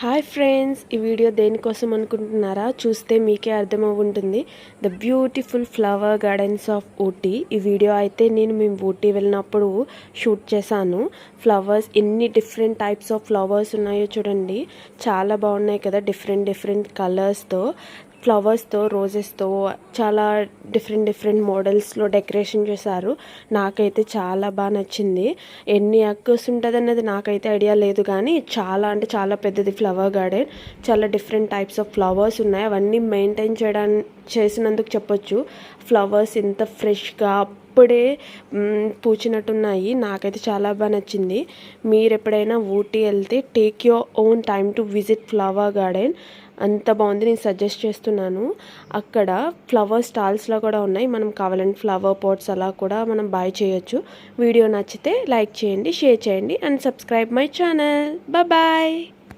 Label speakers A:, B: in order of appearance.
A: Hi friends, ఈ video దేనికోసం అనుకుంటున్నారా? చూస్తే మీకే అర్థమవుంటుంది. The beautiful flower gardens of Ooty. ఈ వీడియో అయితే మేము ఊటీ వెళ్ళినప్పుడు షూట్ చేశాను. ఫ్లవర్స్ ఎన్ని డిఫరెంట్ టైప్స్ ఆఫ్ ఫ్లవర్స్ ఉన్నాయో చూడండి. చాలా బాగున్నాయి కదా, డిఫరెంట్ కలర్స్తో, ఫ్లవర్స్తో, రోజెస్తో చాలా డిఫరెంట్ మోడల్స్లో డెకరేషన్ చేశారు. నాకైతే చాలా బాగా నచ్చింది. ఎన్ని ఎకర్స్ ఉంటుంది అన్నది నాకైతే ఐడియా లేదు, కానీ చాలా అంటే చాలా పెద్దది ఫ్లవర్ గార్డెన్. చాలా డిఫరెంట్ టైప్స్ ఆఫ్ ఫ్లవర్స్ ఉన్నాయి. అవన్నీ మెయింటైన్ చేసినందుకు చెప్పొచ్చు. ఫ్లవర్స్ ఎంత ఫ్రెష్గా అప్పుడే పూచినట్టున్నాయి. నాకైతే చాలా బాగా నచ్చింది. మీరు ఎప్పుడైనా ఊటీ వెళ్తే take your own time to visit flower garden. అంత బాగుంది, నేను సజెస్ట్ చేస్తున్నాను. అక్కడ ఫ్లవర్ స్టాల్స్లో కూడా ఉన్నాయి. మనం కావాలంటే ఫ్లవర్ పాట్స్ అలా కూడా మనం బై చేయొచ్చు. వీడియో నచ్చితే లైక్ చేయండి, షేర్ చేయండి and subscribe my channel. Bye.